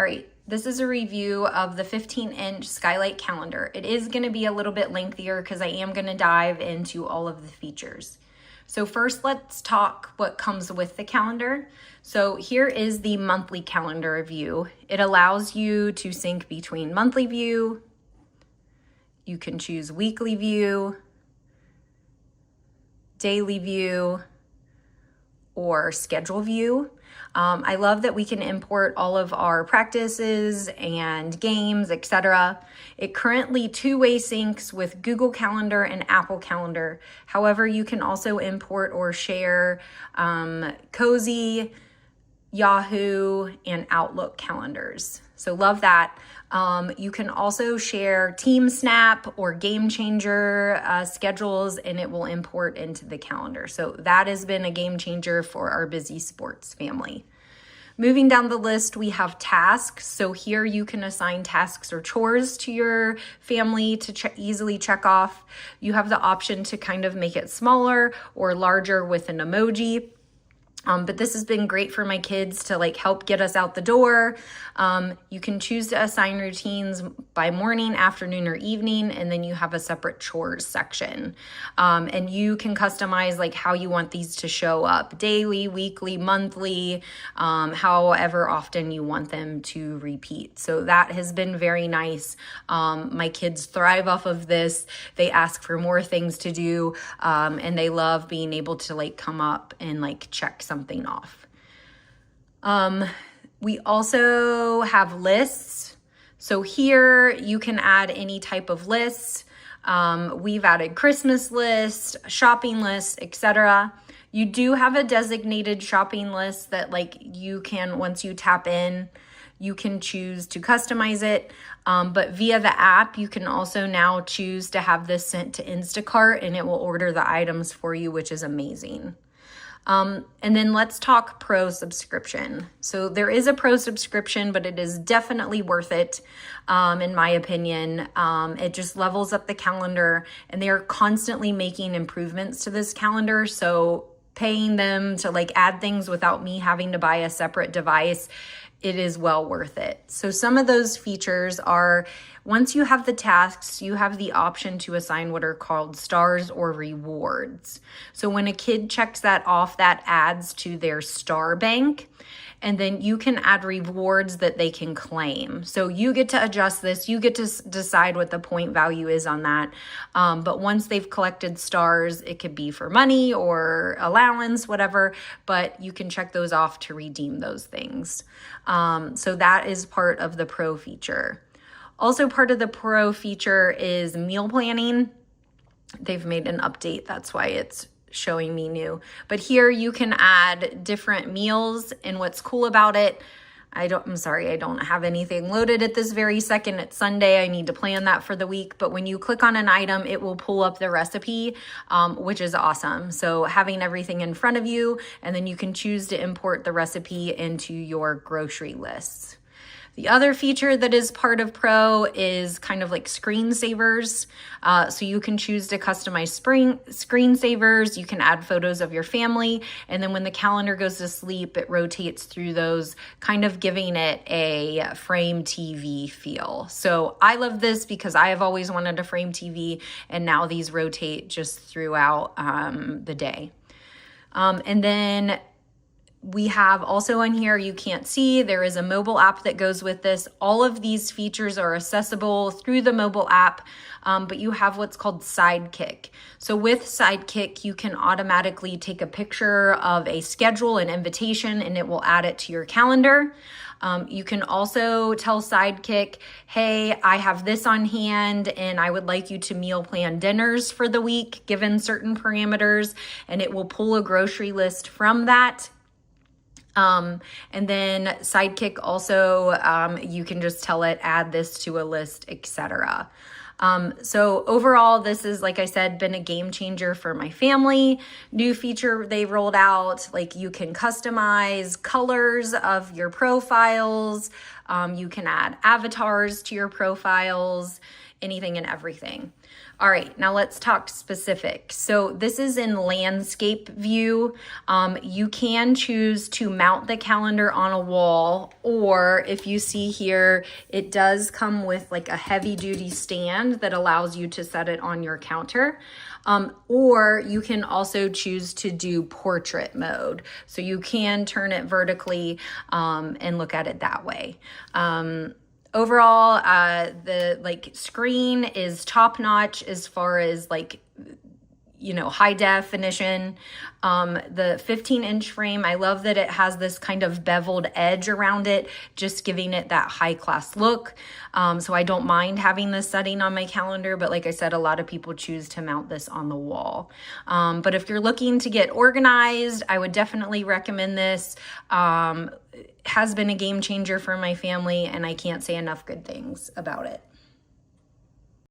All right, this is a review of the 15-inch Skylight calendar. It is going to be a little bit lengthier because I am going to dive into all of the features. So first, let's talk what comes with the calendar. So here is the monthly calendar view. It allows you to sync between monthly view. You can choose weekly view, daily view, or schedule view. I love that we can import all of our practices and games, etc. It currently two-way syncs with Google Calendar and Apple Calendar. However, you can also import or share Cozi, Yahoo, and Outlook calendars. So love that. You can also share Team Snap or Game Changer schedules, and it will import into the calendar. So that has been a game changer for our busy sports family. Moving down the list, we have tasks. So here you can assign tasks or chores to your family to easily check off. You have the option to kind of make it smaller or larger with an emoji. But this has been great for my kids to help get us out the door. You can choose to assign routines by morning, afternoon, or evening, and then you have a separate chores section. And you can customize how you want these to show up: daily, weekly, monthly, however often you want them to repeat. So that has been very nice. My kids thrive off of this. They ask for more things to do, and they love being able to come up and check something off. We also have lists. So here you can add any type of lists. We've added Christmas lists, shopping lists, etc. You do have a designated shopping list that you can, once you tap in, you can choose to customize it. But via the app, you can also now choose to have this sent to Instacart, and it will order the items for you, which is amazing. And then let's talk Pro subscription. So there is a Pro subscription, but it is definitely worth it, in my opinion. It just levels up the calendar, and they are constantly making improvements to this calendar. So paying them to add things without me having to buy a separate device, it is well worth it. So some of those features are, once you have the tasks, you have the option to assign what are called stars or rewards. So when a kid checks that off, that adds to their star bank. And then you can add rewards that they can claim. So you get to adjust this. You get to decide what the point value is on that. But once they've collected stars, it could be for money or allowance, whatever. But you can check those off to redeem those things. So that is part of the Pro feature. Also part of the Pro feature is meal planning. They've made an update. That's why it's showing me new. But here you can add different meals, and what's cool about it, I'm sorry, I don't have anything loaded at this very second. It's Sunday. I need to plan that for the week. But when you click on an item, it will pull up the recipe, which is awesome. So having everything in front of you, and then you can choose to import the recipe into your grocery lists. The other feature that is part of Pro is kind of screensavers. So you can choose to customize screensavers. You can add photos of your family. And then when the calendar goes to sleep, it rotates through those, kind of giving it a frame TV feel. So I love this because I have always wanted a frame TV, and now these rotate just throughout the day. And then we have also on here, you can't see, there is a mobile app that goes with this. All of these features are accessible through the mobile app, but you have what's called Sidekick. So with Sidekick, you can automatically take a picture of a schedule, an invitation, and it will add it to your calendar. You can also tell Sidekick, hey, I have this on hand and I would like you to meal plan dinners for the week, given certain parameters, and it will pull a grocery list from that. And then Sidekick also, you can just tell it, add this to a list, etc. So overall, this is, like I said, been a game changer for my family. New feature they rolled out, you can customize colors of your profiles. You can add avatars to your profiles. anything and everything. All right, now let's talk specific. So this is in landscape view. You can choose to mount the calendar on a wall, or if you see here, it does come with like a heavy duty stand that allows you to set it on your counter. Or you can also choose to do portrait mode. So you can turn it vertically and look at it that way. Overall, the screen is top notch as far as high definition. The 15-inch frame, I love that it has this kind of beveled edge around it, just giving it that high class look. So I don't mind having this setting on my calendar, but like I said, a lot of people choose to mount this on the wall. But if you're looking to get organized, I would definitely recommend this. It has been a game changer for my family, and I can't say enough good things about it.